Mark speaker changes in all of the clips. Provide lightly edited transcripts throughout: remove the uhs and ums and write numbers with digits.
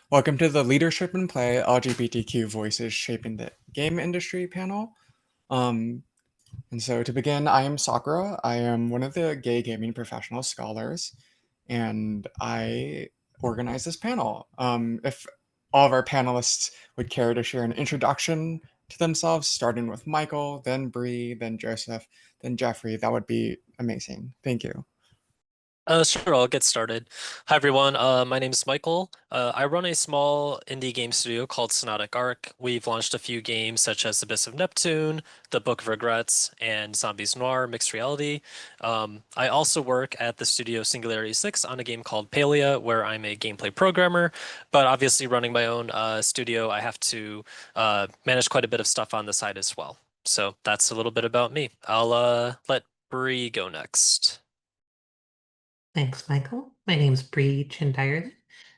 Speaker 1: Welcome to the Leadership and Play LGBTQ Voices Shaping the Game Industry panel. Um, and so to begin, I am Sakura. I am one of the gay gaming professional scholars, and I organize this panel. If all of our panelists would care to share an introduction to themselves, starting with Michael, then Bree, then Joseph, then Jeffrey, that would be amazing. Thank you.
Speaker 2: Sure, I'll get started. Hi, everyone. My name is Michael. I run a small indie game studio called Sonotic Arc. We've launched a few games such as Abyss of Neptune, The Book of Regrets, and Zombies Noir Mixed Reality. I also work at the studio Singularity 6 on a game called Palia, where I'm a gameplay programmer. But obviously, running my own studio, I have to manage quite a bit of stuff on the side as well. So that's a little bit about me. I'll let Bree go next.
Speaker 3: Thanks, Michael. My name's Bree Chindyerly.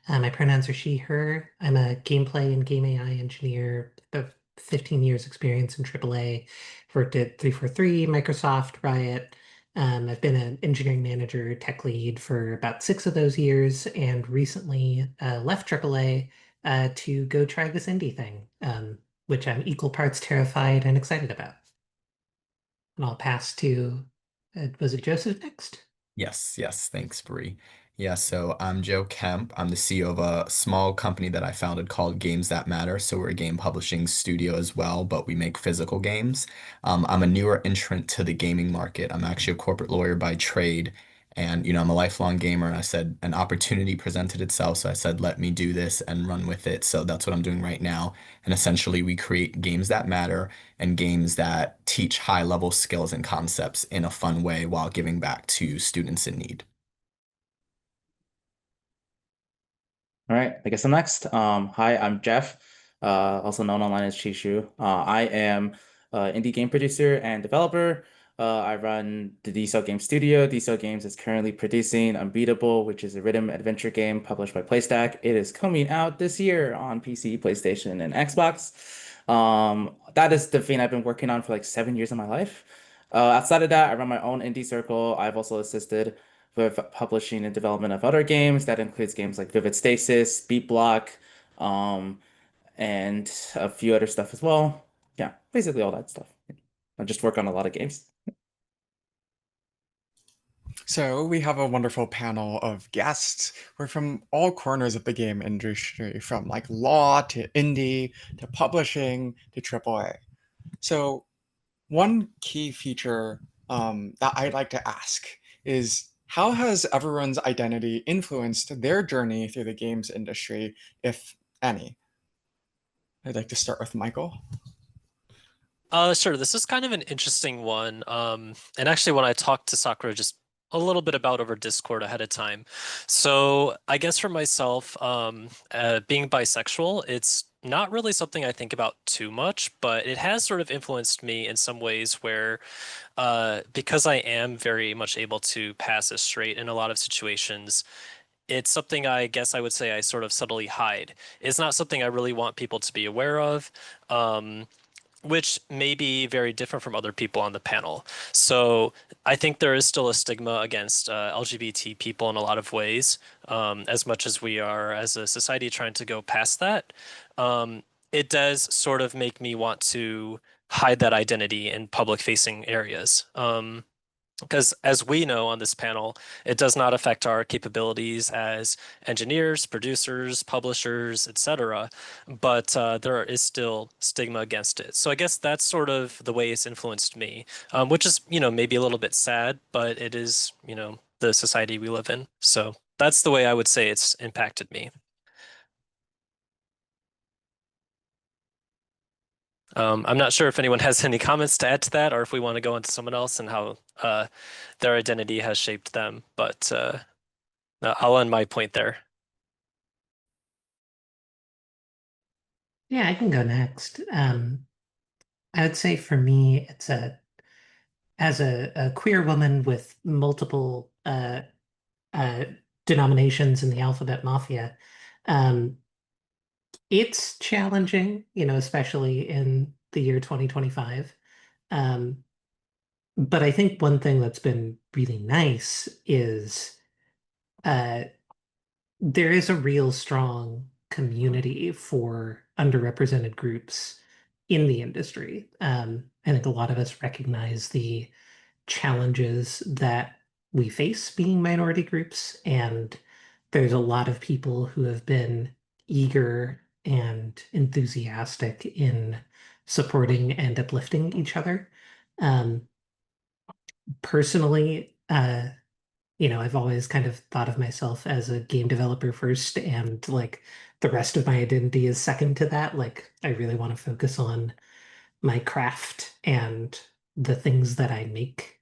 Speaker 3: My pronouns are she, her. I'm a gameplay and game AI engineer of 15 years experience in AAA. Worked at 343, Microsoft, Riot. I've been an engineering manager, tech lead for about 6 of those years, and recently left AAA to go try this indie thing, which I'm equal parts terrified and excited about. And I'll pass to, was it Joseph next?
Speaker 4: Yes, yes, thanks, Bree. Yeah, so I'm Joe Kemp. I'm the CEO of a small company that I founded called Games That Matter. So we're a game publishing studio as well, but we make physical games. I'm a newer entrant to the gaming market. I'm actually a corporate lawyer by trade, and I'm a lifelong gamer. And I said an opportunity presented itself, so I said, let me do this and run with it. So that's what I'm doing right now. And essentially, we create games that matter and games that teach high level skills and concepts in a fun way while giving back to students in need.
Speaker 5: All right, I guess I'm next. Hi, I'm Jeff, also known online as Chishu. I am an indie game producer and developer. I run the D Cell Game Studio. D Cell Games is currently producing Unbeatable, which is a rhythm adventure game published by PlayStack. It is coming out this year on PC, PlayStation, and Xbox. That is the thing I've been working on for like 7 years of my life. Outside of that, I run my own indie circle. I've also assisted with publishing and development of other games. That includes games like Vivid Stasis, Beat Block, um, and a few other stuff as well. Yeah, basically all that stuff. I just work on a lot of games.
Speaker 1: So we have a wonderful panel of guests. We're from all corners of the game industry, from like law to indie to publishing to AAA. So one key feature that I'd like to ask is how has everyone's identity influenced their journey through the games industry, if any? I'd like to start with Michael.
Speaker 2: Sure. This is kind of an interesting one. And actually, when I talked to Sakura just a little bit about over Discord ahead of time. So I guess for myself, being bisexual, it's not really something I think about too much, but it has sort of influenced me in some ways where, because I am very much able to pass as straight in a lot of situations, it's something I guess I would say I sort of subtly hide. It's not something I really want people to be aware of. Which may be very different from other people on the panel. So I think there is still a stigma against LGBT people in a lot of ways, as much as we are as a society trying to go past that. It does sort of make me want to hide that identity in public facing areas. Because as we know on this panel, it does not affect our capabilities as engineers, producers, publishers, etc. But there is still stigma against it. So I guess that's sort of the way it's influenced me, which is, maybe a little bit sad, but it is, the society we live in. So that's the way I would say it's impacted me. I'm not sure if anyone has any comments to add to that, or if we want to go into someone else and how their identity has shaped them. But no, I'll end my point there.
Speaker 3: Yeah, I can go next. I would say for me, as a queer woman with multiple uh, denominations in the alphabet mafia, um, it's challenging, especially in the year 2025. Um, but I think one thing that's been really nice is uh, there is a real strong community for underrepresented groups in the industry. I think a lot of us recognize the challenges that we face being minority groups, and there's a lot of people who have been eager and enthusiastic in supporting and uplifting each other. Um, Personally, I've always kind of thought of myself as a game developer first, and like the rest of my identity is second to that. Like, I really want to focus on my craft and the things that I make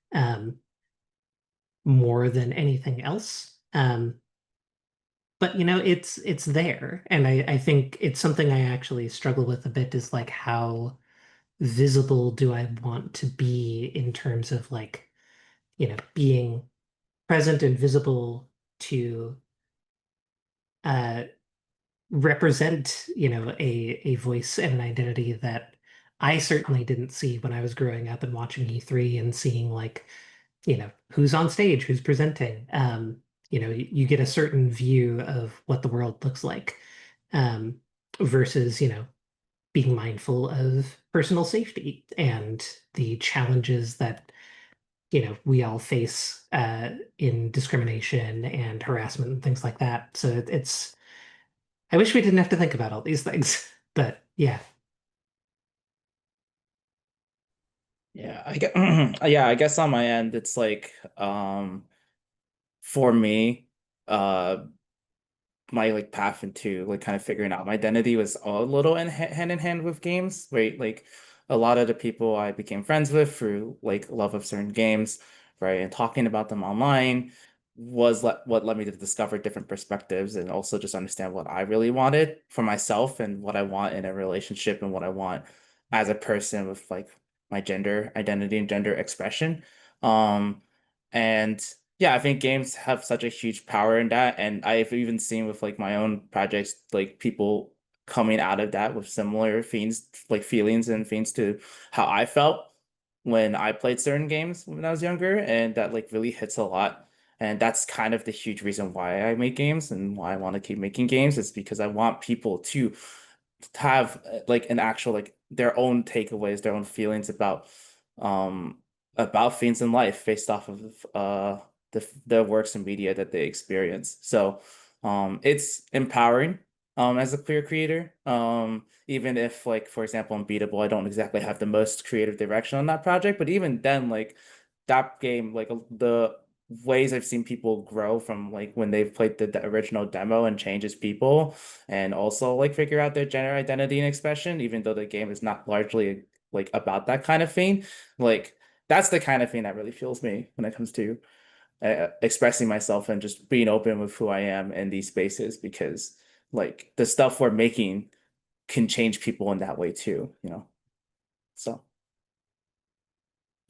Speaker 3: more than anything else. But it's there, and I think it's something I actually struggle with a bit is like how visible do I want to be in terms of like, being present and visible to uh represent, a voice and an identity that I certainly didn't see when I was growing up and watching E3 and seeing like, who's on stage, who's presenting. You get a certain view of what the world looks like, um, versus, being mindful of personal safety and the challenges that, we all face in discrimination and harassment and things like that. So it's I wish we didn't have to think about all these things, but yeah.
Speaker 5: Yeah, yeah, I guess on my end, it's like, for me, uh, my like path into like kind of figuring out my identity was a little hand in hand with games, right? Like a lot of the people I became friends with through like love of certain games, right, and talking about them online was what led me to discover different perspectives and also just understand what I really wanted for myself and what I want in a relationship and what I want as a person with like my gender identity and gender expression. Um, and yeah, I think games have such a huge power in that, and I've even seen with like my own projects, like people coming out of that with similar feelings, like feelings and things to how I felt when I played certain games when I was younger, and that like really hits a lot. And that's kind of the huge reason why I make games and why I want to keep making games is because I want people to have like an actual like their own takeaways, their own feelings um about things in life based off of the works and media that they experience. So it's empowering as a queer creator. Even if like for example in Beatable I don't exactly have the most creative direction on that project, but even then like that game like the ways I've seen people grow from like when they've played the original demo and changes people and also like figure out their gender identity and expression, even though the game is not largely like about that kind of thing. Like that's the kind of thing that really fuels me when it comes to expressing myself and just being open with who I am in these spaces because like the stuff we're making can change people in that way too, you know? So.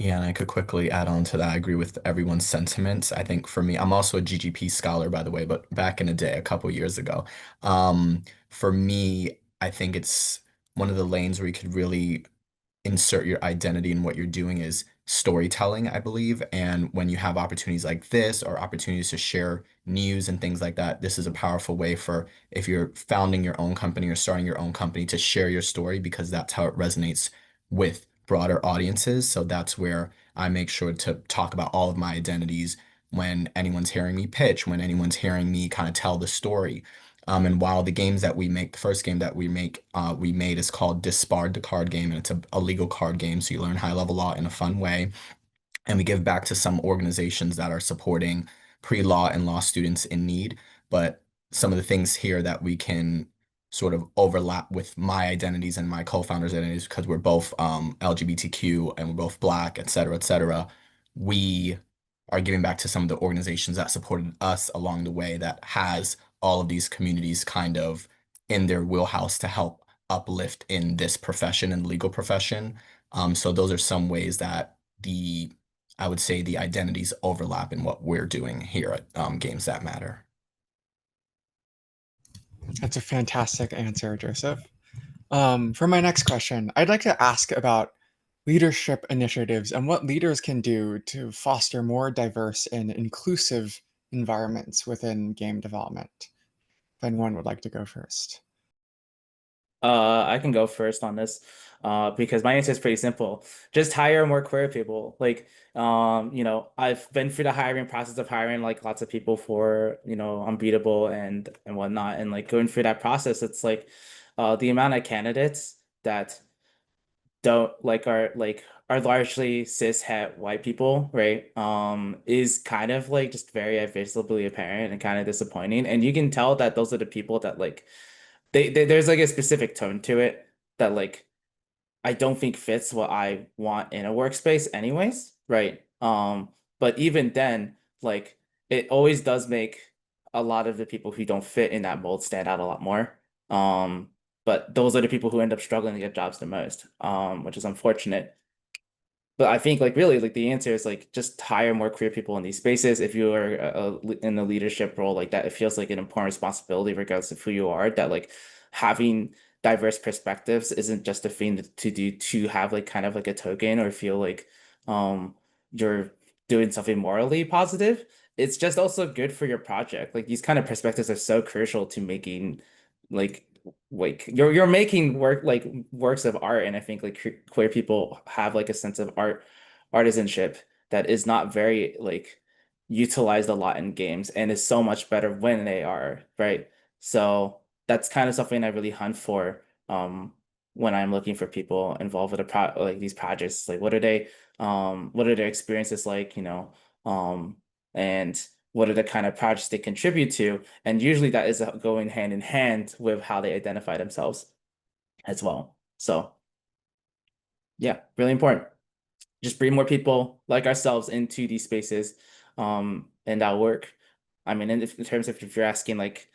Speaker 4: Yeah, and I could quickly add on to that. I agree with everyone's sentiments. I think for me, I'm also a GGP scholar, by the way, but back in the day, a couple years ago. For me, I think it's one of the lanes where you could really insert your identity in what you're doing is storytelling, I believe. And when you have opportunities like this or opportunities to share news and things like that, this is a powerful way for if you're founding your own company or starting your own company to share your story because that's how it resonates with broader audiences. So that's where I make sure to talk about all of my identities when anyone's hearing me pitch, when anyone's hearing me kind of tell the story. And while the games that we make, the first game that we made is called Disbarred the Card Game, and it's a legal card game, so you learn high level law in a fun way. And we give back to some organizations that are supporting pre-law and law students in need. But some of the things here that we can sort of overlap with my identities and my co-founders' identities, because we're both LGBTQ and we're both Black, et cetera, we are giving back to some of the organizations that supported us along the way that has all of these communities kind of in their wheelhouse to help uplift in this profession and legal profession. So those are some ways that I would say the identities overlap in what we're doing here at Games That Matter.
Speaker 1: That's a fantastic answer, Joseph. For my next question, I'd like to ask about leadership initiatives and what leaders can do to foster more diverse and inclusive environments within game development. If anyone would like to go first.
Speaker 5: I can go first on this, because my answer is pretty simple. Just hire more queer people. Like, I've been through the hiring process of hiring like lots of people for, Unbeatable and whatnot, and like going through that process, it's like, the amount of candidates that don't like are largely cis het white people, right? Is kind of like just very visibly apparent and kind of disappointing. And you can tell that those are the people that like there's like a specific tone to it that like I don't think fits what I want in a workspace anyways, right? But even then, like it always does make a lot of the people who don't fit in that mold stand out a lot more. Um, but those are the people who end up struggling to get jobs the most, which is unfortunate. But I think like really like the answer is like just hire more queer people in these spaces. If you are in a leadership role like that, it feels like an important responsibility regardless of who you are, that like having diverse perspectives isn't just a thing to do to have like kind of like a token or feel like you're doing something morally positive. It's just also good for your project. Like these kind of perspectives are so crucial to making like you're making works of art, and I think like queer people have like a sense of artisanship that is not very like utilized a lot in games and is so much better when they are, right? So that's kind of something I really hunt for when I'm looking for people involved with like these projects. Like what are their experiences like, and what are the kind of projects they contribute to, and usually that is going hand in hand with how they identify themselves as well. So yeah, really important. Just bring more people like ourselves into these spaces, and that'll work. I mean, in terms of if you're asking like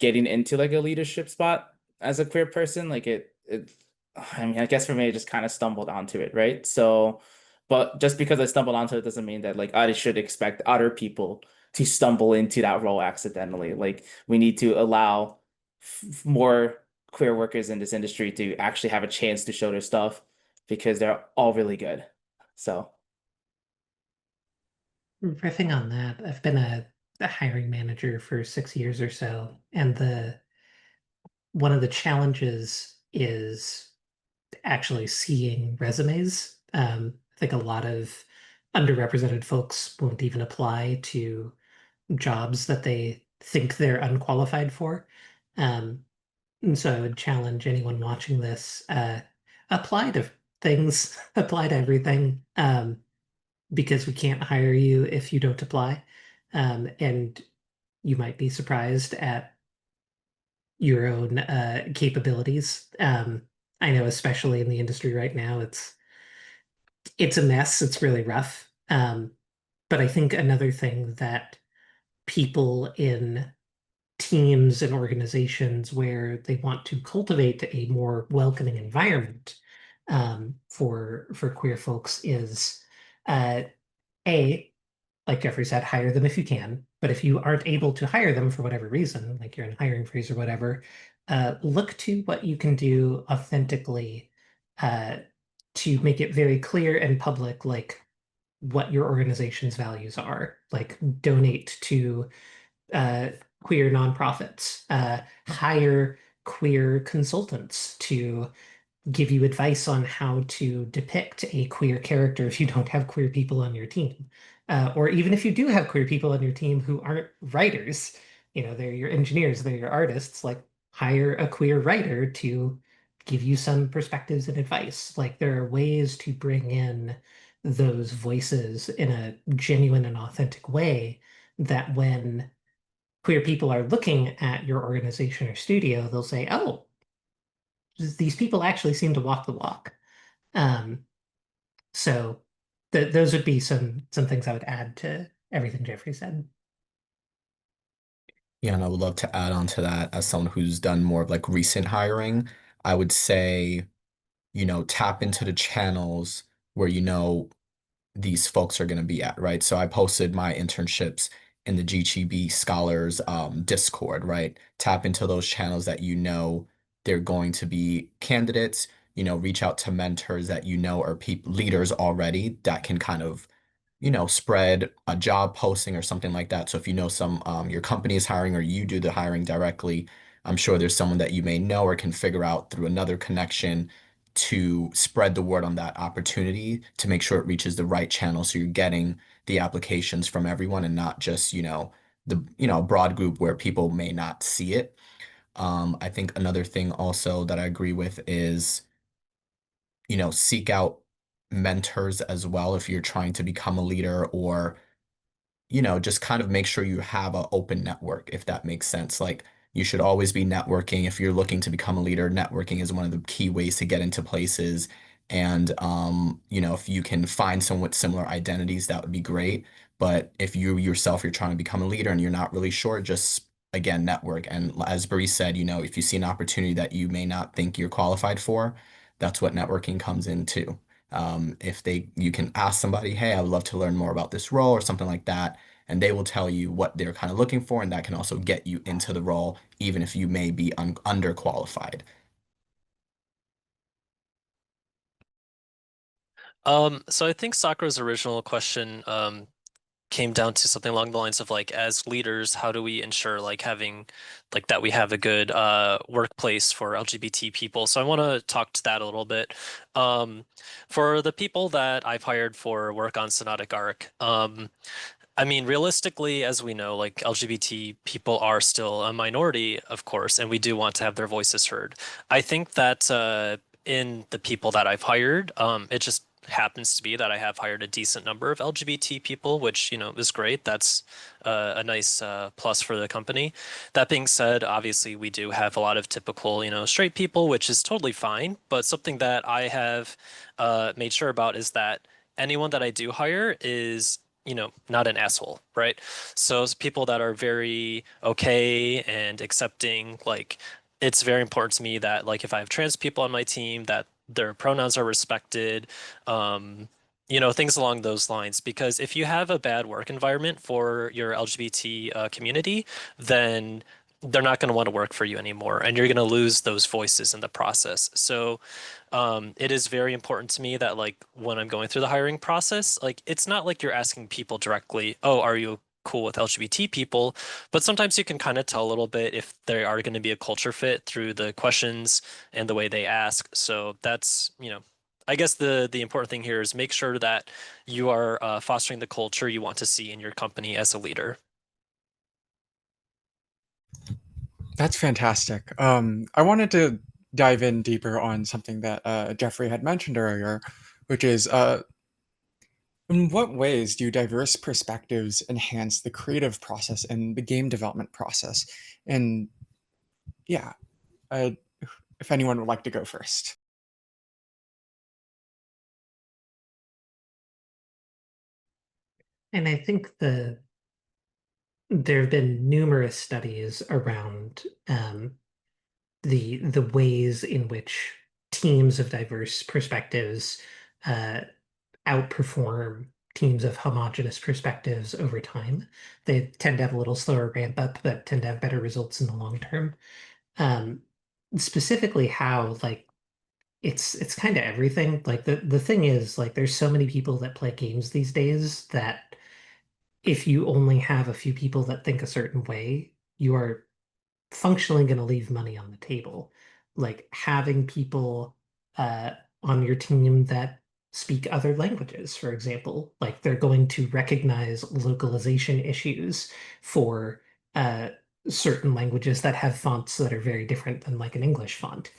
Speaker 5: getting into like a leadership spot as a queer person, like I mean, I guess for me, I just kind of stumbled onto it, right? So, but just because I stumbled onto it doesn't mean that like I should expect other people to stumble into that role accidentally. Like we need to allow more queer workers in this industry to actually have a chance to show their stuff because they're all really good. So,
Speaker 3: Riffing on that, I've been a hiring manager for 6 years or so, and the one of the challenges is actually seeing resumes. I think a lot of underrepresented folks won't even apply to jobs that they think they're unqualified for. Um, and so I would challenge anyone watching this, apply to things, apply to everything, because we can't hire you if you don't apply. And you might be surprised at your own capabilities. I know, especially in the industry right now, it's a mess. It's really rough. But I think another thing that people in teams and organizations where they want to cultivate a more welcoming environment for queer folks is uh, a like Jeffrey said, hire them if you can. But if you aren't able to hire them for whatever reason, like you're in hiring freeze or whatever, look to what you can do authentically uh, to make it very clear and public, like what your organization's values are. Like donate to uh, queer nonprofits, hire queer consultants to give you advice on how to depict a queer character if you don't have queer people on your team. Or even if you do have queer people on your team who aren't writers, they're your engineers, they're your artists, like hire a queer writer to give you some perspectives and advice. Like there are ways to bring in those voices in a genuine and authentic way that when queer people are looking at your organization or studio, they'll say, oh, these people actually seem to walk the walk. Um, so those would be some things I would add to everything Jeffrey said.
Speaker 4: Yeah, and I would love to add on to that as someone who's done more of like recent hiring. I would say, tap into the channels where these folks are going to be at, right? So I posted my internships in the GCB Scholars Discord, right? Tap into those channels that they're going to be candidates, reach out to mentors that are people leaders already that can kind of spread a job posting or something like that. So if some your company is hiring or you do the hiring directly, I'm sure there's someone that you may know or can figure out through another connection to spread the word on that opportunity to make sure it reaches the right channel so you're getting the applications from everyone and not just, the, broad group where people may not see it. I think another thing also that I agree with is, seek out mentors as well if you're trying to become a leader, or just kind of make sure you have an open network, if that makes sense. Like, you should always be networking. If you're looking to become a leader, networking is one of the key ways to get into places. And, if you can find someone with similar identities, that would be great. But if you yourself, you're trying to become a leader and you're not really sure, just again, network. And as Bree said, if you see an opportunity that you may not think you're qualified for, that's what networking comes into. If you can ask somebody, hey, I would love to learn more about this role or something like that, and they will tell you what they're kind of looking for, and that can also get you into the role, even if you may be underqualified.
Speaker 2: So I think Sakura's original question came down to something along the lines of like, as leaders, how do we ensure like having like that we have a good workplace for LGBT people? So I want to talk to that a little bit. Um, for the people that I've hired for work on Sonatic Arc, I mean, realistically, as we know, like LGBT people are still a minority, of course, and we do want to have their voices heard. I think that in the people that I've hired, it just happens to be that I have hired a decent number of LGBT people, which, is great. That's a nice plus for the company. That being said, obviously, we do have a lot of typical, straight people, which is totally fine. But something that I have made sure about is that anyone that I do hire is not an asshole, right? So it's people that are very okay and accepting, like it's very important to me that like if I have trans people on my team, that their pronouns are respected, um, things along those lines. Because if you have a bad work environment for your LGBT community, then they're not going to want to work for you anymore, and you're going to lose those voices in the process. So it is very important to me that like when I'm going through the hiring process, like it's not like you're asking people directly, "Oh, are you cool with LGBT people?" But sometimes you can kind of tell a little bit if they are going to be a culture fit through the questions and the way they ask. So that's, I guess the important thing here is make sure that you are fostering the culture you want to see in your company as a leader.
Speaker 1: That's fantastic. I wanted to dive in deeper on something that Jeffrey had mentioned earlier, which is in what ways do diverse perspectives enhance the creative process and the game development process? And yeah, uh, if anyone would like to go first.
Speaker 3: And I think there have been numerous studies around the ways in which teams of diverse perspectives uh, outperform teams of homogenous perspectives over time. They tend to have a little slower ramp up, but tend to have better results in the long term. Um, Specifically, how like it's kind of everything. Like the thing is, like there's so many people that play games these days that if you only have a few people that think a certain way, you are functionally going to leave money on the table. Like having people uh, on your team that speak other languages, for example, like they're going to recognize localization issues for uh, certain languages that have fonts that are very different than like an English font,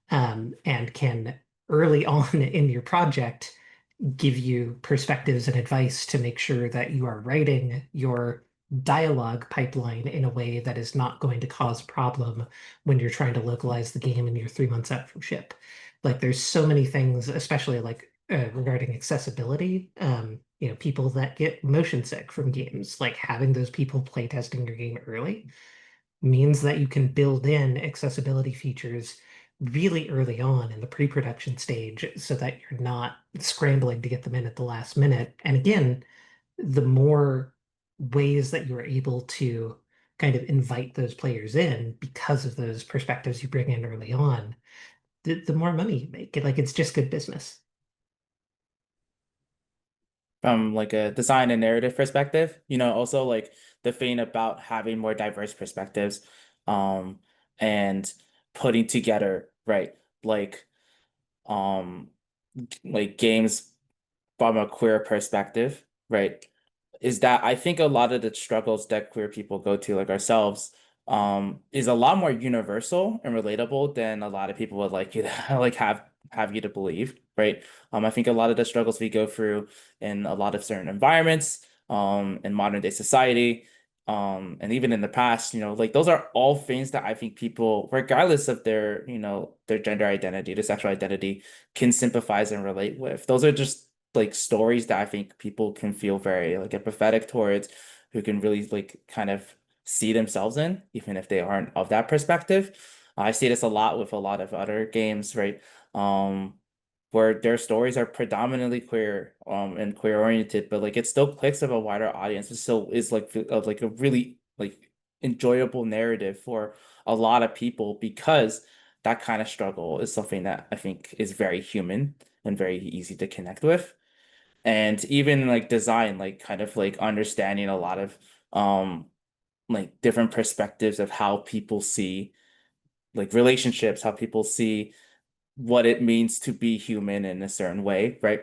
Speaker 3: and can early on in your project give you perspectives and advice to make sure that you are writing your dialogue pipeline in a way that is not going to cause a problem when you're trying to localize the game and you're 3 months out from ship. Like there's so many things, especially like regarding accessibility. People that get motion sick from games, like having those people play testing your game early means that you can build in accessibility features really early on in the pre-production stage so that you're not scrambling to get them in at the last minute. And again, the more ways that you're able to kind of invite those players in because of those perspectives you bring in early on, the more money you make. Like it's just good business.
Speaker 5: From like a design and narrative perspective, also like the thing about having more diverse perspectives. Um, and putting together, right, like um games from a queer perspective, right, is that I think a lot of the struggles that queer people go to, like ourselves, is a lot more universal and relatable than a lot of people would like you to like have you to believe, right? I think a lot of the struggles we go through in a lot of certain environments, in modern day society, and even in the past, like those are all things that I think people, regardless of their, their gender identity, their sexual identity, can sympathize and relate with. Those are just like stories that I think people can feel very like empathetic towards, who can really like kind of see themselves in, even if they aren't of that perspective. I see this a lot with a lot of other games, right? Where their stories are predominantly queer, and queer oriented, but like it still clicks with a wider audience. It still is like a really like enjoyable narrative for a lot of people, because that kind of struggle is something that I think is very human and very easy to connect with. And even like design, like kind of like understanding a lot of like different perspectives of how people see like relationships, how people see what it means to be human in a certain way, right?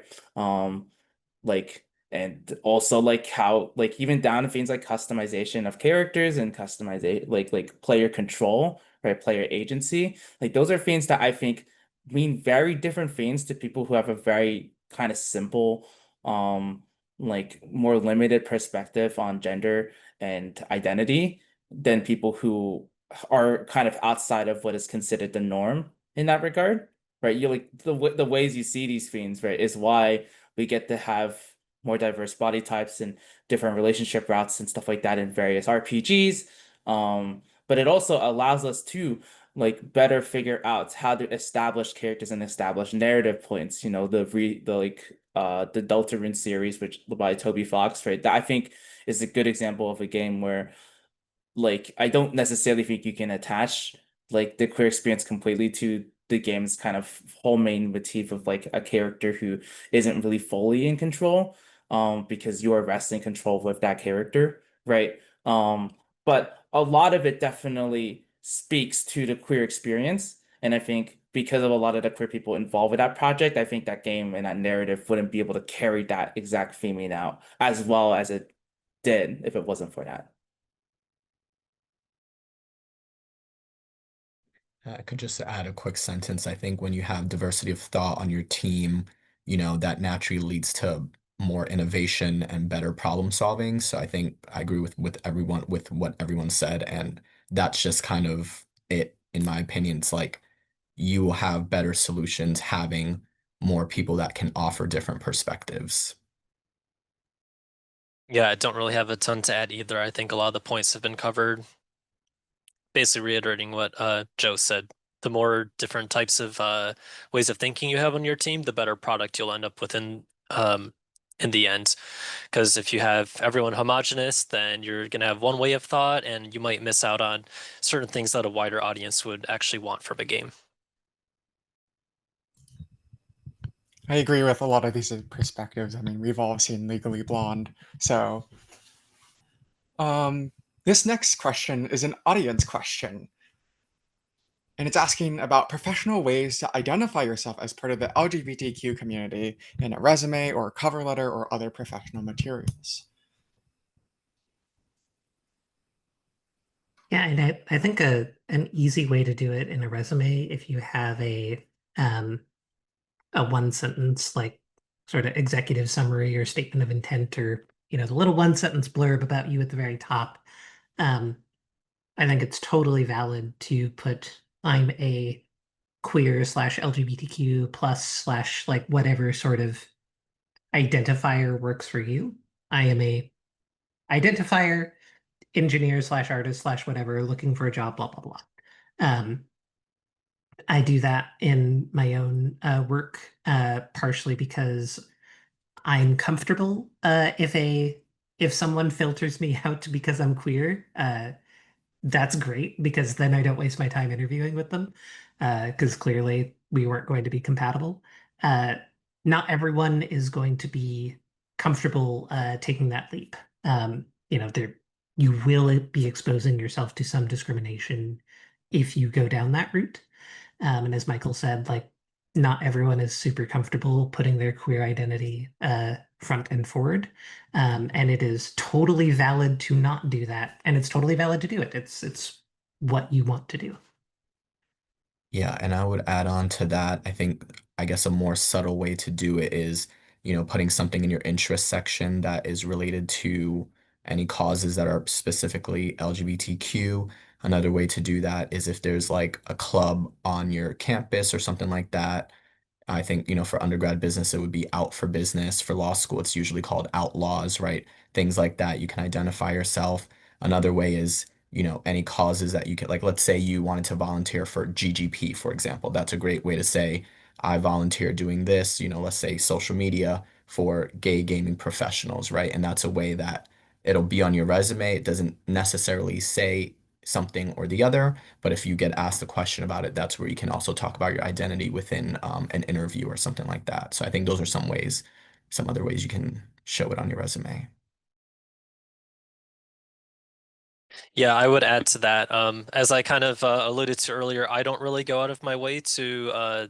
Speaker 5: Like, and also like how like even down to things like customization of characters and customization like player control, right? Player agency. Like those are things that I think mean very different things to people who have a very kind of simple, um, like more limited perspective on gender and identity than people who are kind of outside of what is considered the norm in that regard, right? You like the ways you see these things, right, is why we get to have more diverse body types and different relationship routes and stuff like that in various RPGs. But it also allows us to like better figure out how to establish characters and establish narrative points. The Deltarune series, which by Toby Fox, right? That I think is a good example of a game where like I don't necessarily think you can attach like the queer experience completely to the game's kind of whole main motif of like a character who isn't really fully in control, because you are wresting control with that character, right? Um but a lot of it definitely speaks to the queer experience, and I think because of a lot of the queer people involved with that project, I think that game and that narrative wouldn't be able to carry that exact theming out as well as it did if it wasn't for that.
Speaker 4: I could just add a quick sentence. I think when you have diversity of thought on your team, that naturally leads to more innovation and better problem solving. So I think I agree with everyone with what everyone said, and that's just kind of it, in my opinion. It's like you will have better solutions having more people that can offer different perspectives.
Speaker 2: Yeah, I don't really have a ton to add either. I think a lot of the points have been covered. Basically reiterating what Joe said. The more different types of ways of thinking you have on your team, the better product you'll end up with in the end. Because if you have everyone homogenous, then you're going to have one way of thought, and you might miss out on certain things that a wider audience would actually want from a game.
Speaker 1: I agree with a lot of these perspectives. I mean, we've all seen Legally Blonde. So, this next question is an audience question. And it's asking about professional ways to identify yourself as part of the LGBTQ community in a resume or a cover letter or other professional materials.
Speaker 3: Yeah, and I think an easy way to do it in a resume, if you have a one sentence like sort of executive summary or statement of intent, or the little one sentence blurb about you at the very top. um, I think it's totally valid to put I'm a queer slash LGBTQ plus slash like whatever sort of identifier works for you. I am a identifier, engineer slash artist slash whatever, looking for a job, blah blah blah. I do that in my own work, partially because I'm comfortable if someone filters me out because I'm queer. That's great, because then I don't waste my time interviewing with them, because clearly we weren't going to be compatible. Uh, Not everyone is going to be comfortable taking that leap. There you will be exposing yourself to some discrimination if you go down that route. And as Michael said, like not everyone is super comfortable putting their queer identity front and forward. And it is totally valid to not do that. And it's totally valid to do it. It's what you want to do.
Speaker 4: Yeah, and I would add on to that, I guess a more subtle way to do it is, putting something in your interest section that is related to any causes that are specifically LGBTQ. Another way to do that is if there's like a club on your campus or something like that. I think, for undergrad business, it would be out for business. For law school, it's usually called outlaws, right? Things like that. You can identify yourself. Another way is, any causes that you can, like, let's say you wanted to volunteer for GGP, for example. That's a great way to say, I volunteer doing this, let's say social media for gay gaming professionals, right? And that's a way that it'll be on your resume. It doesn't necessarily say something or the other, but if you get asked a question about it, that's where you can also talk about your identity within an interview or something like that. So I think those are some other ways you can show it on your resume.
Speaker 2: Yeah, I would add to that. As I kind of alluded to earlier, I don't really go out of my way to,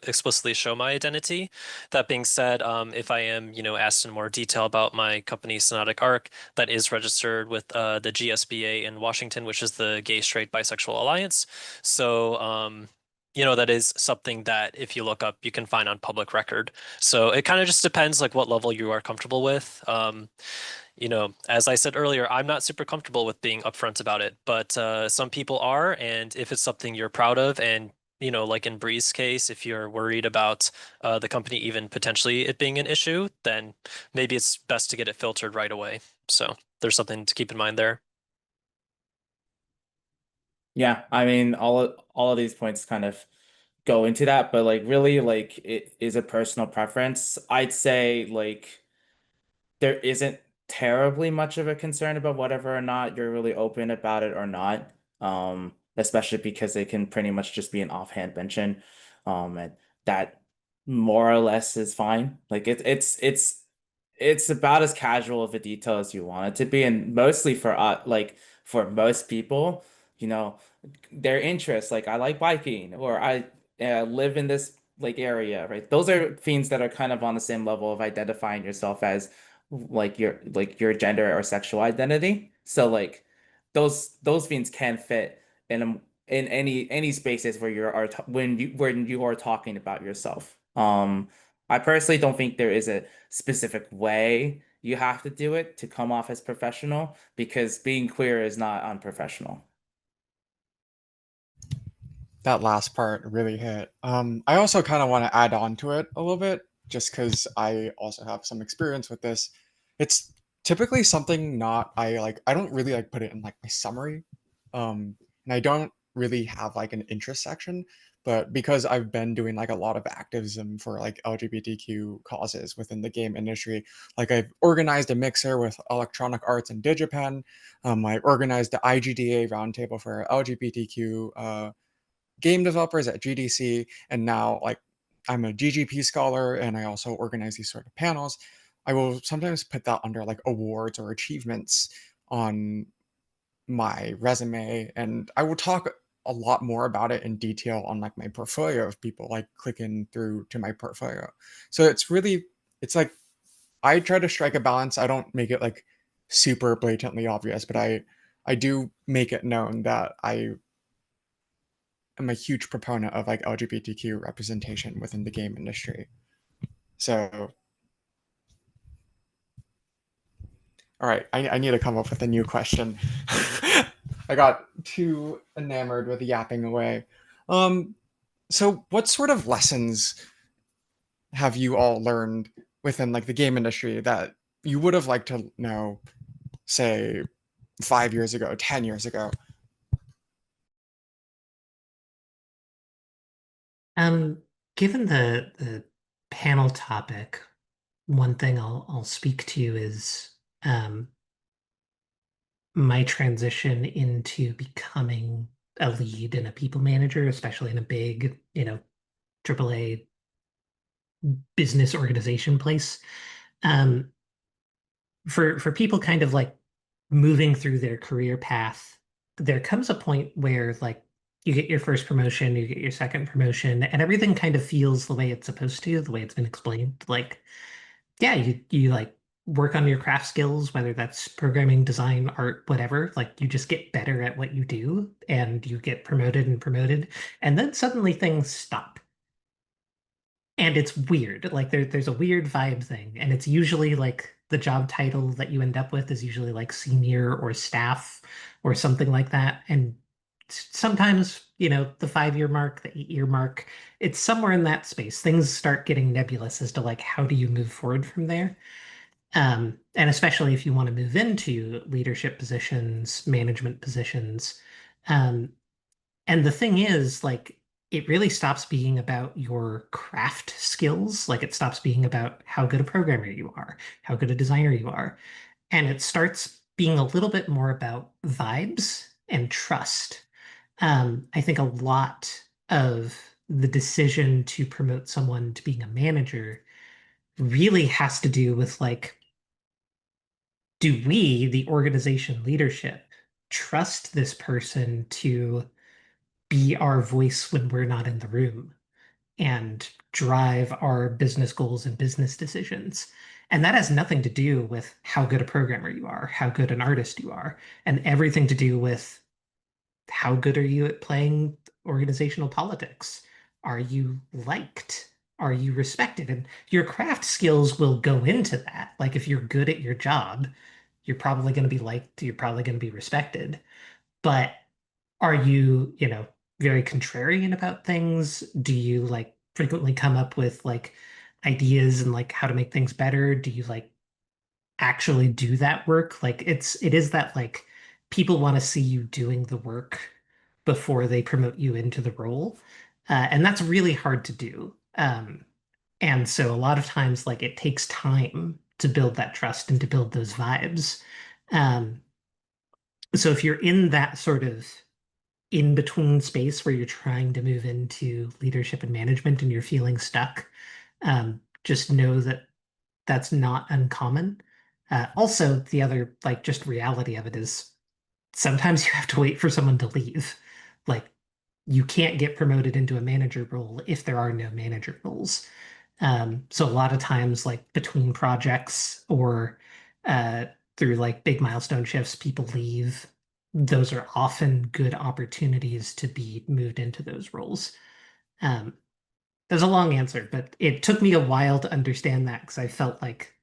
Speaker 2: explicitly show my identity. That being said, if I am, asked in more detail about my company, Sonotic Arc, that is registered with the GSBA in Washington, which is the Gay Straight Bisexual Alliance. So, that is something that if you look up, you can find on public record. So it kind of just depends like what level you are comfortable with. As I said earlier, I'm not super comfortable with being upfront about it, but some people are. And if it's something you're proud of, and like in Bree's case, if you're worried about the company even potentially it being an issue, then maybe it's best to get it filtered right away. So there's something to keep in mind there.
Speaker 5: Yeah, I mean, all of these points kind of go into that, but like really, like it is a personal preference. I'd say like there isn't terribly much of a concern about whether or not you're really open about it or not. Especially because it can pretty much just be an offhand mention. And that more or less is fine. Like it's about as casual of a detail as you want it to be, and mostly for like for most people, you know, their interests, like I like biking or I live in this like area, right? Those are things that are kind of on the same level of identifying yourself as like your gender or sexual identity. So like those things can fit in in any spaces where when you are talking about yourself. I personally don't think there is a specific way you have to do it to come off as professional because being queer is not unprofessional.
Speaker 1: That last part really hit. I also kind of want to add on to it a little bit, just because I also have some experience with this. It's typically something not I like. I don't really like put it in like my summary, and I don't really have like an interest section. But because I've been doing like a lot of activism for like LGBTQ causes within the game industry, like I've organized a mixer with Electronic Arts and DigiPen. I organized the IGDA roundtable for LGBTQ game developers at GDC, and now like I'm a GGP scholar and I also organize these sort of panels. I will sometimes put that under like awards or achievements on my resume, and I will talk a lot more about it in detail on like my portfolio if people like clicking through to my portfolio. So it's like I try to strike a balance. I don't make it like super blatantly obvious, but I do make it known that I'm a huge proponent of like LGBTQ representation within the game industry. So, all right, I need to come up with a new question. I got too enamored with yapping away. Um, so what sort of lessons have you all learned within like the game industry that you would have liked to know, say, 5 years ago, 10 years ago?
Speaker 3: Um, Given the panel topic, one thing I'll speak to is my transition into becoming a lead and a people manager, especially in a big, AAA business organization place. Um, for people kind of like moving through their career path, there comes a point where like you get your first promotion, you get your second promotion, and everything kind of feels the way it's supposed to, the way it's been explained. Like, yeah, you like work on your craft skills, whether that's programming, design, art, whatever. Like you just get better at what you do and you get promoted and promoted, and then suddenly things stop. And it's weird. Like there's a weird vibe thing, and it's usually like the job title that you end up with is usually like senior or staff or something like that. And sometimes, the 5-year mark, the 8-year mark, it's somewhere in that space. Things start getting nebulous as to like how do you move forward from there. And especially if you want to move into leadership positions, management positions. Um, and the thing is, like, it really stops being about your craft skills. Like, it stops being about how good a programmer you are, how good a designer you are. And it starts being a little bit more about vibes and trust. I think a lot of the decision to promote someone to being a manager really has to do with, like, do we, the organization leadership, trust this person to be our voice when we're not in the room and drive our business goals and business decisions? And that has nothing to do with how good a programmer you are, how good an artist you are, and everything to do with how good are you at playing organizational politics? Are you liked? Are you respected? And your craft skills will go into that. Like if you're good at your job, you're probably going to be liked, you're probably going to be respected. But are you, very contrarian about things? Do you like frequently come up with like ideas and like how to make things better? Do you like actually do that work? Like it is that like people want to see you doing the work before they promote you into the role. And that's really hard to do. And so a lot of times like it takes time to build that trust and to build those vibes. Um, so if you're in that sort of in between space where you're trying to move into leadership and management and you're feeling stuck, just know that that's not uncommon. Also, the other like just reality of it is sometimes you have to wait for someone to leave. Like you can't get promoted into a manager role if there are no manager roles. So a lot of times, like between projects or uh, through like big milestone shifts, people leave. Those are often good opportunities to be moved into those roles. Um, there's a long answer, but it took me a while to understand that because I felt like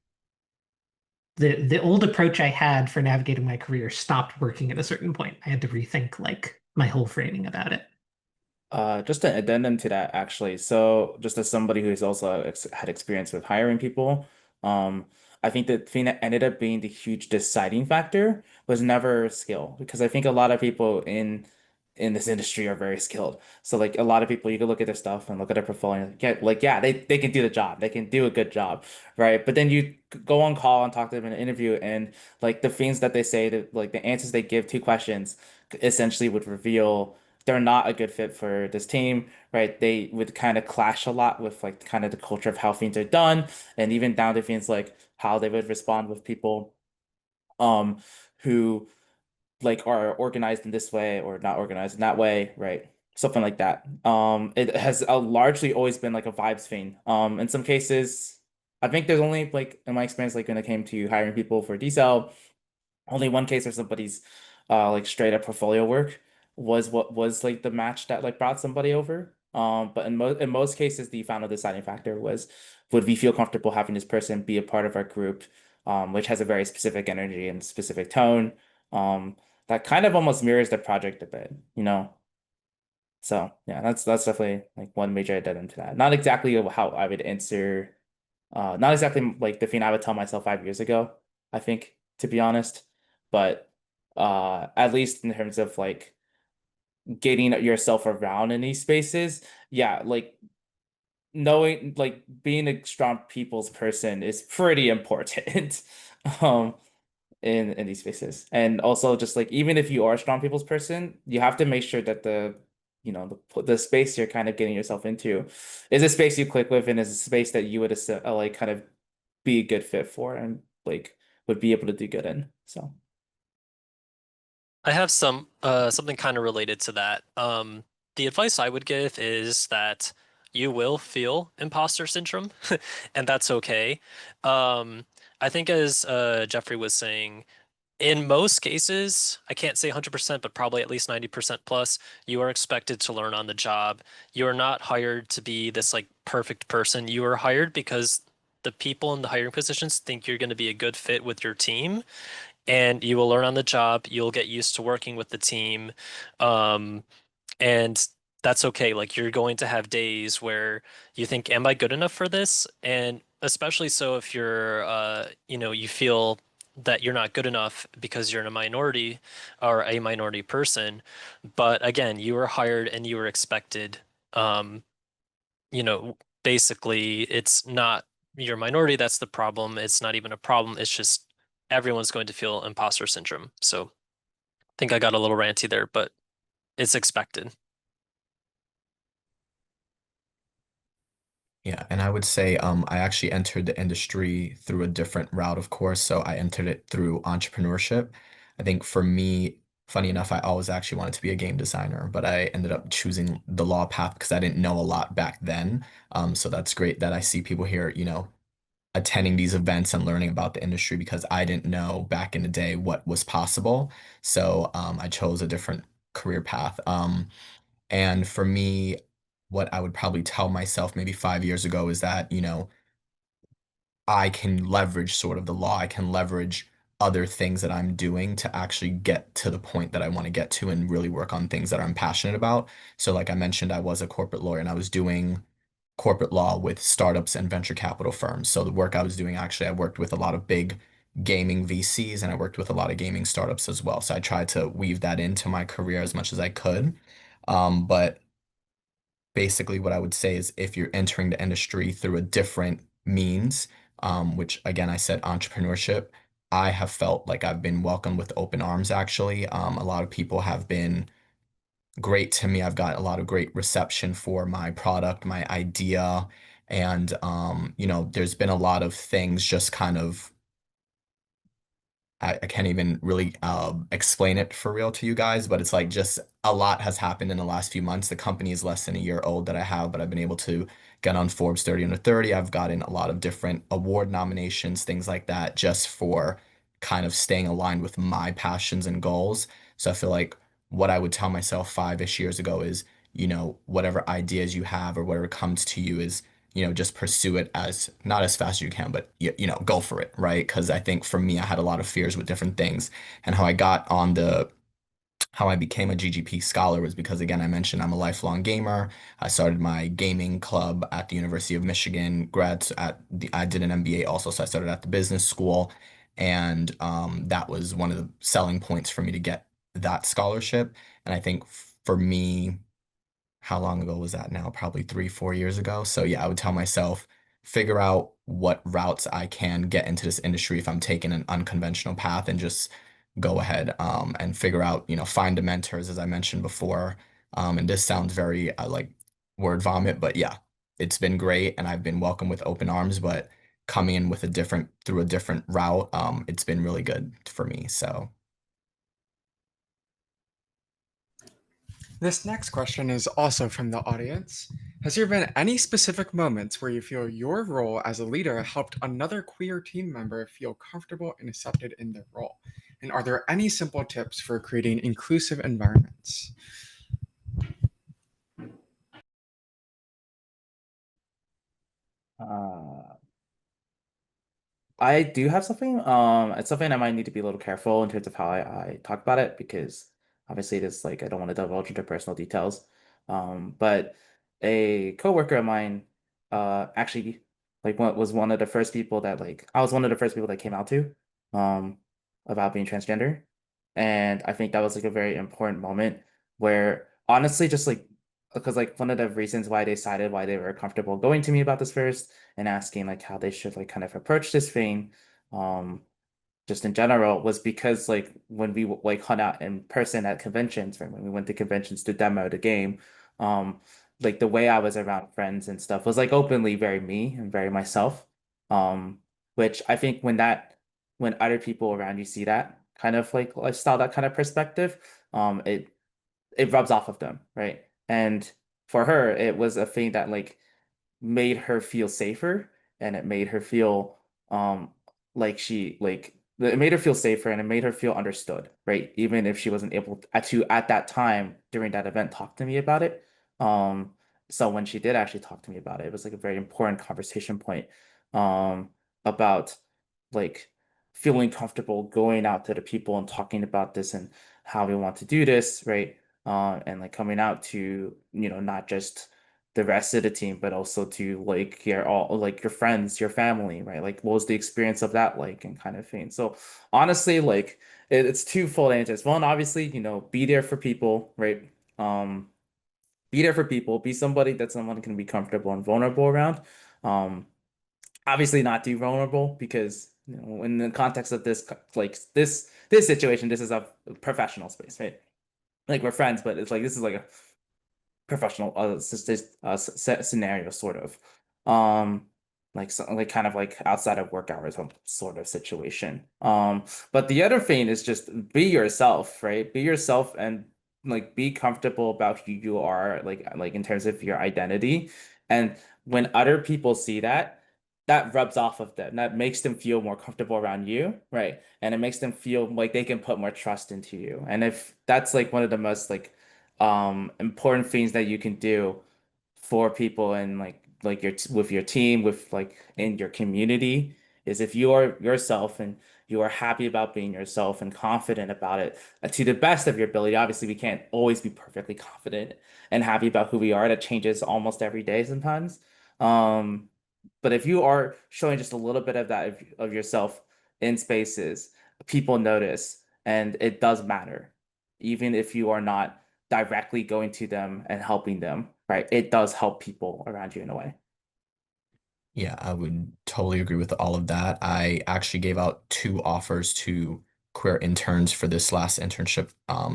Speaker 3: the old approach I had for navigating my career stopped working at a certain point. I had to rethink like my whole framing about it.
Speaker 5: Just an addendum to that, actually. So, just as somebody who's also had experience with hiring people, um, I think the thing that ended up being the huge deciding factor was never skill, because I think a lot of people in this industry are very skilled. So, like a lot of people, you can look at their stuff and look at their portfolio, and yeah, they can do the job, they can do a good job, right? But then you go on call and talk to them in an interview, and like the things that they say, that like the answers they give to questions, essentially would reveal they're not a good fit for this team, right? They would kind of clash a lot with like kind of the culture of how things are done, and even down to things like how they would respond with people um who like are organized in this way or not organized in that way, right? Something like that. It has largely always been like a vibes thing. In some cases, I think there's only like in my experience, like when it came to hiring people for decel, only one case where somebody's like straight up portfolio work was what was like the match that like brought somebody over. But in most cases, the final deciding factor was would we feel comfortable having this person be a part of our group, which has a very specific energy and specific tone, that kind of almost mirrors the project a bit, you know? So yeah, that's definitely like one major addendum to that. Not exactly how I would answer, not exactly like the thing I would tell myself 5 years ago, I think, to be honest. But at least in terms of like getting yourself around in these spaces, yeah, like knowing like being a strong people's person is pretty important. Um, in these spaces. And also just like even if you are a strong people's person, you have to make sure that the space you're kind of getting yourself into is a space you click with and is a space that you would like kind of be a good fit for and like would be able to do good in. So
Speaker 2: I have something kind of related to that. The advice I would give is that you will feel imposter syndrome, and that's okay. Um, I think as Jeffrey was saying, in most cases, I can't say 100%, but probably at least 90% plus, you are expected to learn on the job. You are not hired to be this like perfect person. You are hired because the people in the hiring positions think you're going to be a good fit with your team, and you will learn on the job. You'll get used to working with the team. Um, and that's okay. Like you're going to have days where you think, am I good enough for this? And especially so if you're, you feel that you're not good enough because you're in a minority or a minority person. But again, you were hired and you were expected. Um, Basically, it's not your minority that's the problem. It's not even a problem. It's just everyone's going to feel imposter syndrome. So I think I got a little ranty there, but it's expected.
Speaker 4: Yeah, and I would say I actually entered the industry through a different route, of course. So I entered it through entrepreneurship. I think for me, funny enough, I always actually wanted to be a game designer, but I ended up choosing the law path because I didn't know a lot back then. So that's great that I see people here, attending these events and learning about the industry because I didn't know back in the day what was possible. So I chose a different career path. And for me, what I would probably tell myself maybe 5 years ago is that, I can leverage sort of the law. I can leverage other things that I'm doing to actually get to the point that I want to get to and really work on things that I'm passionate about. So, like I mentioned, I was a corporate lawyer and I was doing corporate law with startups and venture capital firms. So, the work I was doing, actually, I worked with a lot of big gaming VCs and I worked with a lot of gaming startups as well. So, I tried to weave that into my career as much as I could. But basically what I would say is if you're entering the industry through a different means, which again, I said entrepreneurship, I have felt like I've been welcomed with open arms, actually. A lot of people have been great to me. I've got a lot of great reception for my product, my idea. And, there's been a lot of things just kind of I can't even really explain it for real to you guys, but it's like just a lot has happened in the last few months. The company is less than a year old that I have, but I've been able to get on Forbes 30 under 30. I've gotten a lot of different award nominations, things like that, just for kind of staying aligned with my passions and goals. So I feel like what I would tell myself 5-ish years ago is, whatever ideas you have or whatever comes to you is just pursue it as not as fast as you can, but go for it, right? Because I think for me, I had a lot of fears with different things, and how I became a GGP scholar was because, again, I mentioned I'm a lifelong gamer. I started my gaming club at the University of Michigan. I did an MBA also, so I started at the business school, and that was one of the selling points for me to get that scholarship. And I think for me, how long ago was that now? Probably 3, 4 years ago. So yeah, I would tell myself, figure out what routes I can get into this industry if I'm taking an unconventional path and just go ahead and figure out, find the mentors as I mentioned before. And this sounds very like word vomit, but yeah, it's been great and I've been welcomed with open arms, but coming in with through a different route, it's been really good for me. So
Speaker 1: This next question is also from the audience. Has there been any specific moments where you feel your role as a leader helped another queer team member feel comfortable and accepted in their role? And are there any simple tips for creating inclusive environments?
Speaker 5: Uh, I do have something. It's something I might need to be a little careful in terms of how I talk about it because obviously it is like I don't want to divulge into personal details. But a coworker of mine, actually like was one of the first people that like I was one of the first people that came out to, um, about being transgender, and I think that was like a very important moment where honestly just like because like one of the reasons why they decided why they were comfortable going to me about this first and asking like how they should like kind of approach this thing um just in general was because like when we like hung out in person at conventions or when we went to conventions to demo the game um like the way I was around friends and stuff was like openly very me and very myself um which I think when other people around you see that kind of like lifestyle, that kind of perspective, it rubs off of them, right? And for her, it was a thing that like made her feel safer, and it made her feel like it made her feel safer, and it made her feel understood, right? Even if she wasn't able to at that time during that event talk to me about it. Um so when she did actually talk to me about it, it was like a very important conversation point about like feeling comfortable going out to the people and talking about this and how we want to do this, right? And like coming out to, not just the rest of the team, but also to like your friends, your family, right? Like what was the experience of that like, and kind of thing. So honestly, like it's twofold answers. One, obviously, be there for people, right? Um, be there for people, be somebody that someone can be comfortable and vulnerable around. Um, Obviously not too vulnerable, because in the context of this, like this situation, this is a professional space, right? Like we're friends, but it's like this is like a professional scenario, sort of, um like like kind of like outside of work hours sort of situation. But the other thing is just be yourself, right? Be yourself, and like be comfortable about who you are, like in terms of your identity. And when other people see that, that rubs off of them, that makes them feel more comfortable around you, right? And it makes them feel like they can put more trust into you. And if that's like one of the most like important things that you can do for people, and like with your team, with like in your community, is if you are yourself and you are happy about being yourself and confident about it, to the best of your ability. Obviously we can't always be perfectly confident and happy about who we are. That changes almost every day sometimes. um but if you are showing just a little bit of that of yourself in spaces, people notice, and it does matter. Even if you are not directly going to them and helping them, right? It does help people around you in a way.
Speaker 4: Yeah, I would totally agree with all of that. I actually gave out two offers to queer interns for this last internship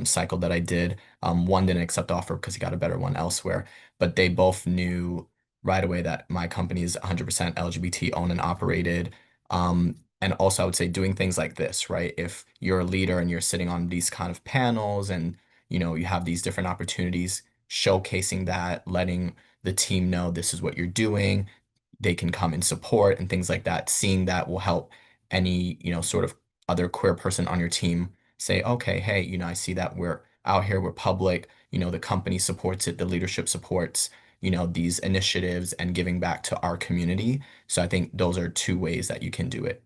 Speaker 4: cycle that I did. One didn't accept the offer because he got a better one elsewhere, but they both knew right away that my company is 100% LGBT owned and operated. And also, I would say doing things like this, right? If you're a leader and you're sitting on these kind of panels and you have these different opportunities, showcasing that, letting the team know this is what you're doing, they can come and support and things like that. Seeing that will help any, sort of other queer person on your team say, okay, hey, I see that we're out here, we're public, the company supports it, the leadership supports, these initiatives and giving back to our community. So I think those are two ways that you can do it.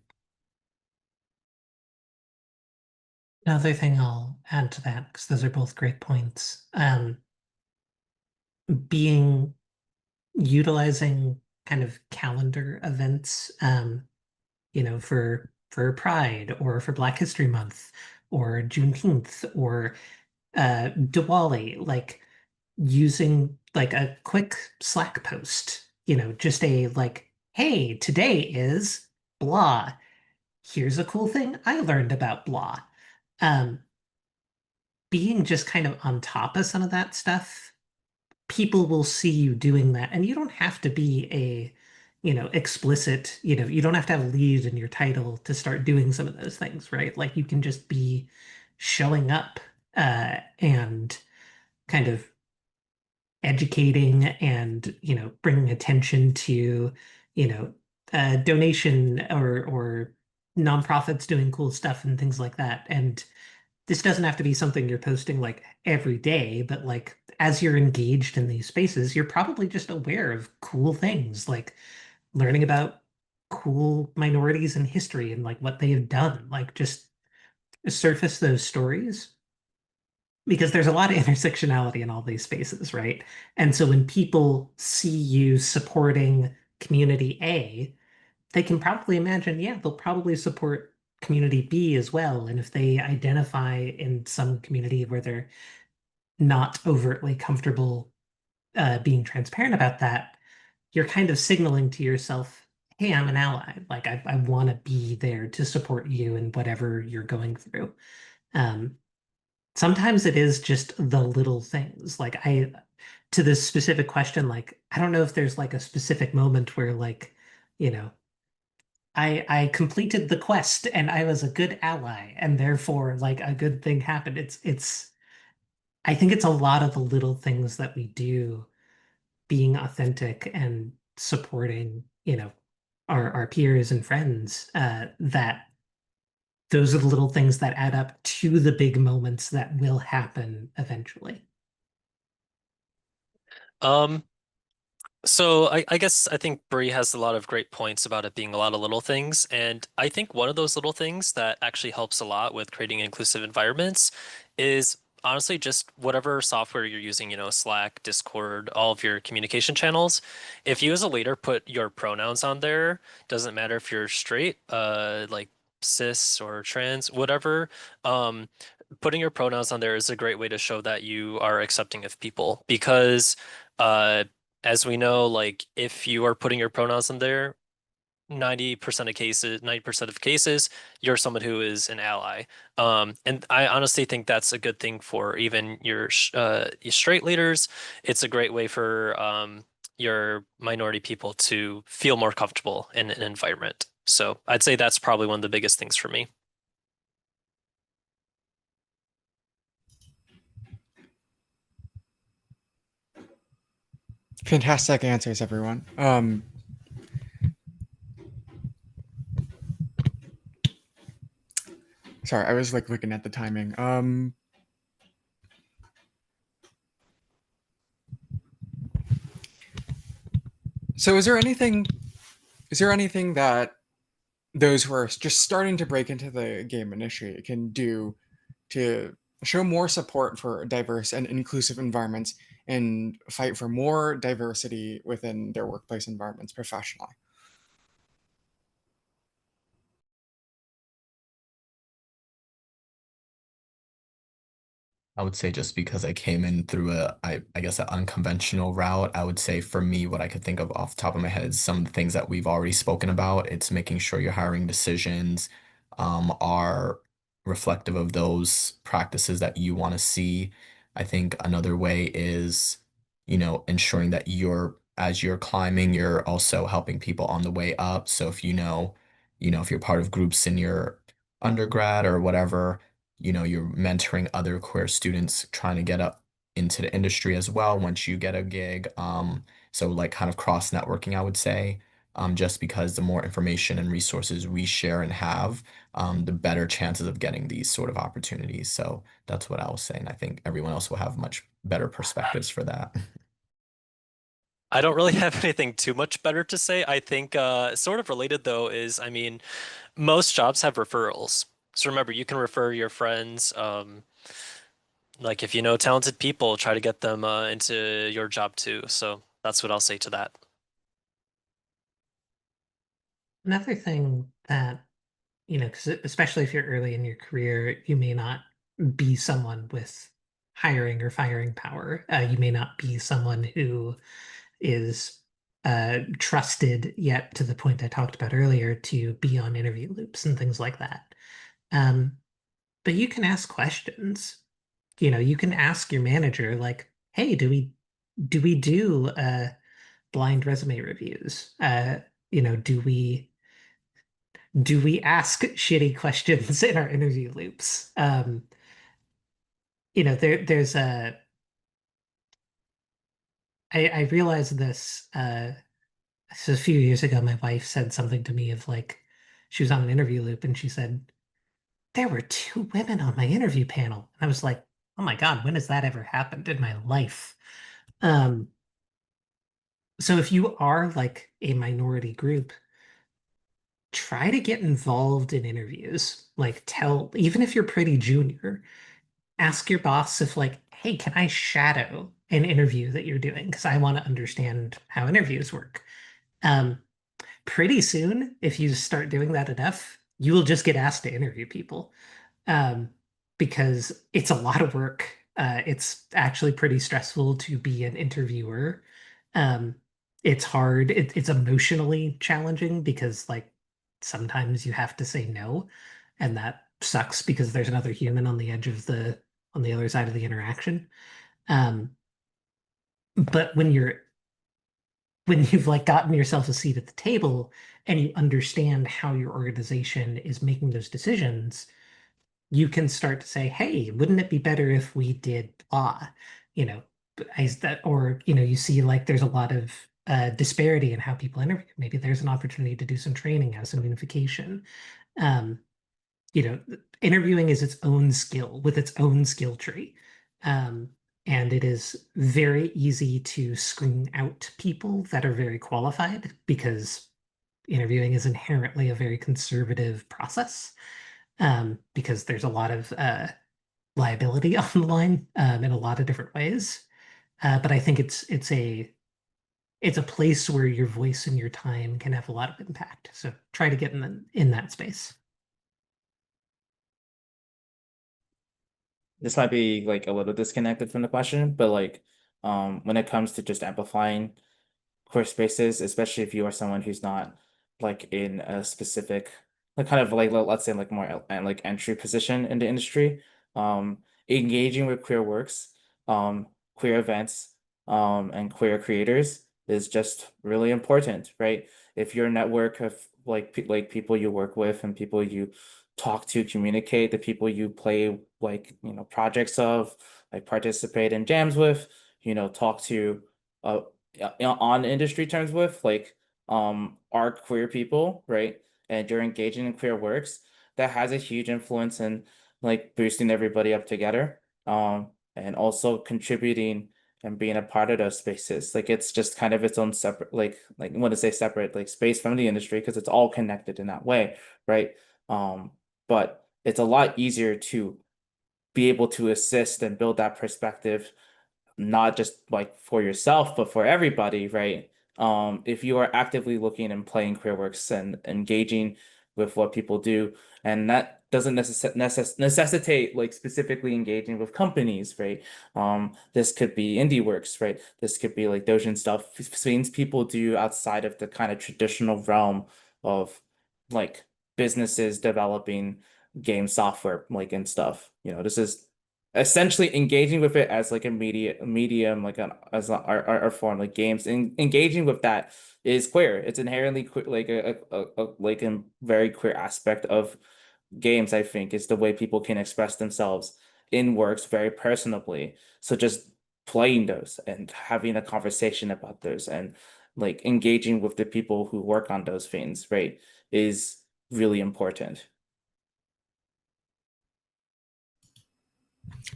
Speaker 3: Another thing I'll add to that, because those are both great points, being utilizing kind of calendar events, for Pride or for Black History Month or Juneteenth or Diwali, like using like a quick Slack post, just a like, hey, today is blah. Here's a cool thing I learned about blah. Um, Being just kind of on top of some of that stuff, people will see you doing that. And you don't have to be a, explicit, you don't have to have lead in your title to start doing some of those things, right? Like you can just be showing up and kind of educating and, bringing attention to, donation or nonprofits doing cool stuff and things like that. And this doesn't have to be something you're posting like every day, but like as you're engaged in these spaces, you're probably just aware of cool things, like learning about cool minorities in history and like what they have done. Like just surface those stories, because there's a lot of intersectionality in all these spaces, right? And so when people see you supporting community A, they can probably imagine, yeah, they'll probably support community B as well. And if they identify in some community where they're not overtly comfortable being transparent about that, you're kind of signaling to yourself, hey, I'm an ally. Like I want to be there to support you in whatever you're going through. Um, Sometimes it is just the little things. Like to this specific question, like I don't know if there's like a specific moment where like, you know, I completed the quest and I was a good ally and therefore like a good thing happened. It's I think it's a lot of the little things that we do being authentic and supporting, our peers and friends, that those are the little things that add up to the big moments that will happen eventually.
Speaker 2: Um, So I guess I think Brie has a lot of great points about it being a lot of little things. And I think one of those little things that actually helps a lot with creating inclusive environments is honestly just whatever software you're using, Slack, Discord, all of your communication channels. If you as a leader put your pronouns on there, doesn't matter if you're straight, like cis or trans, whatever, um, putting your pronouns on there is a great way to show that you are accepting of people because uh as we know, like if you are putting your pronouns in there, 90% of cases, you're someone who is an ally. And I honestly think that's a good thing for even your straight leaders. It's a great way for your minority people to feel more comfortable in an environment. So I'd say that's probably one of the biggest things for me.
Speaker 1: Fantastic answers, everyone. Sorry, I was like looking at the timing. So is there anything that those who are just starting to break into the game industry can do to show more support for diverse and inclusive environments and fight for more diversity within their workplace environments professionally?
Speaker 4: I would say just because I came in through I guess, an unconventional route, I would say for me, what I could think of off the top of my head is some of the things that we've already spoken about. It's making sure your hiring decisions are reflective of those practices that you want to see. I think another way is, ensuring that as you're climbing, you're also helping people on the way up. So if if you're part of groups in your undergrad or whatever, you're mentoring other queer students trying to get up into the industry as well once you get a gig. So like kind of cross networking, I would say, just because the more information and resources we share and have, the better chances of getting these sort of opportunities. So that's what I was saying. I think everyone else will have much better perspectives for that.
Speaker 2: I don't really have anything too much better to say. I think sort of related though is, I mean, most jobs have referrals. So remember, you can refer your friends. Like if you know talented people, try to get them into your job too. So that's what I'll say to that.
Speaker 3: Another thing that, because especially if you're early in your career, you may not be someone with hiring or firing power. You may not be someone who is trusted yet to the point I talked about earlier to be on interview loops and things like that. Um, but you can ask questions. You can ask your manager, like, "Hey, do we do blind resume reviews? Do we ask shitty questions in our interview loops?" There's I realized this. So a few years ago, my wife said something to me of like, she was on an interview loop and she said, "There were two women on my interview panel." And I was like, "Oh my God, when has that ever happened in my life?" Um, so if you are like a minority group, try to get involved in interviews. Like even if you're pretty junior, ask your boss if like, "Hey, can I shadow an interview that you're doing? Because I want to understand how interviews work." Um, Pretty soon, if you start doing that enough, you will just get asked to interview people, um, because it's a lot of work. It's actually pretty stressful to be an interviewer. Um, it's hard. It's emotionally challenging because like sometimes you have to say no, and that sucks because there's another human on the edge of on the other side of the interaction. Um, but when you've like gotten yourself a seat at the table and you understand how your organization is making those decisions, you can start to say, hey, wouldn't it be better if we did blah? You know, as that, or, you see like there's a lot of disparity in how people interview. Maybe there's an opportunity to do some training, have some unification. Um, Interviewing is its own skill with its own skill tree. Um, and it is very easy to screen out people that are very qualified because interviewing is inherently a very conservative process, because there's a lot of liability on the line in a lot of different ways. But I think it's a place where your voice and your time can have a lot of impact. So try to get in that space.
Speaker 5: This might be like a little disconnected from the question, but like when it comes to just amplifying queer spaces, especially if you are someone who's not like in a specific like kind of like let's say like more like entry position in the industry, um engaging with queer works, queer events, and queer creators is just really important, right? If your network of like like people you work with and people you talk to, communicate, the people you play like projects of, like participate in jams with, talk to uh on industry terms with, like are queer people, right? And you're engaging in queer works, that has a huge influence in like boosting everybody up together, and also contributing and being a part of those spaces. Like it's just kind of its own separate, like I want to say separate like space from the industry because it's all connected in that way, right? But it's a lot easier to be able to assist and build that perspective, not just like for yourself, but for everybody, right? If you are actively looking and playing QueerWorks and engaging with what people do, and that doesn't necessitate like specifically engaging with companies, right? This could be indie works, right? This could be like Dojin stuff, things people do outside of the kind of traditional realm of like businesses developing game software, like and stuff. This is essentially engaging with it as like a medium, like an as an art form, like games, and engaging with that is queer. It's inherently queer, like like a very queer aspect of games. I think is the way people can express themselves in works very personably. So just playing those and having a conversation about those and like engaging with the people who work on those things, right, is really important.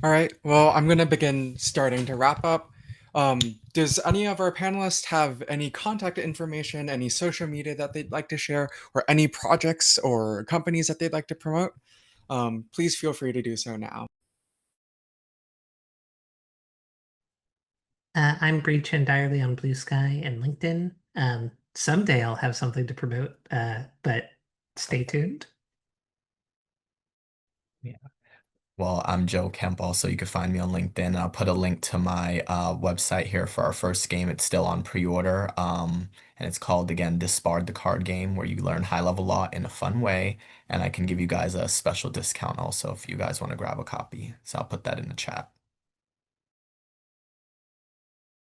Speaker 1: All right, well, I'm going to begin starting to wrap up. Does any of our panelists have any contact information, any social media that they'd like to share, or any projects or companies that they'd like to promote? Please feel free to do so now.
Speaker 3: I'm Bree Chendirely on Blue Sky and LinkedIn. Someday I'll have something to promote, but stay tuned.
Speaker 4: Yeah. Well, I'm Joe Kemp. Also, you can find me on LinkedIn. I'll put a link to my website here for our first game. It's still on pre-order. And it's called, again, Disbarred the Card Game, where you learn high-level law in a fun way. And I can give you guys a special discount also if you guys want to grab a copy. So I'll put that in the chat.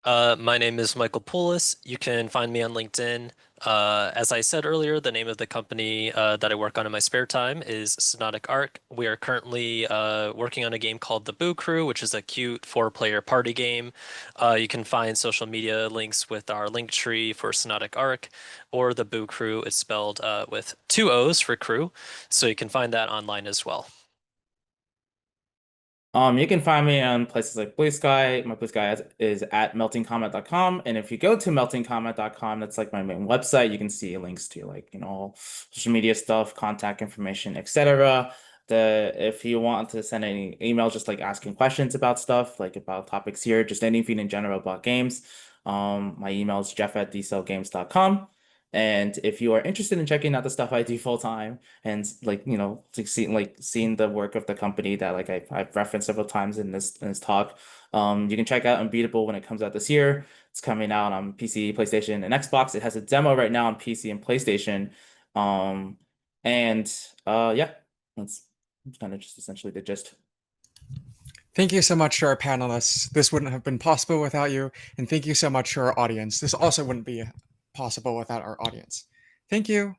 Speaker 2: My name is Michael Poulos. You can find me on LinkedIn. As I said earlier, the name of the company that I work on in my spare time is Synodic Arc. We are currently working on a game called The Boo Crew, which is a cute 4-player party game. You can find social media links with our link tree for Synodic Arc, or The Boo Crew is spelled with 2 O's for crew. So you can find that online as well.
Speaker 5: You can find me on places like Blue Sky. My Blue Sky is at meltingcomet.com. And if you go to meltingcomet.com, that's like my main website. You can see links to like, all social media stuff, contact information, etc. If you want to send any email, just like asking questions about stuff, like about topics here, just anything in general about games. My email is jeff@dcellgames.com. And if you are interested in checking out the stuff I do full time, and like seeing the work of the company that like I've referenced several times in this talk, you can check out Unbeatable when it comes out this year. It's coming out on PC, PlayStation, and Xbox. It has a demo right now on PC and PlayStation. And yeah, that's kind of just essentially the gist.
Speaker 1: Thank you so much to our panelists. This wouldn't have been possible without you. And thank you so much to our audience. This also wouldn't be possible without our audience. Thank you.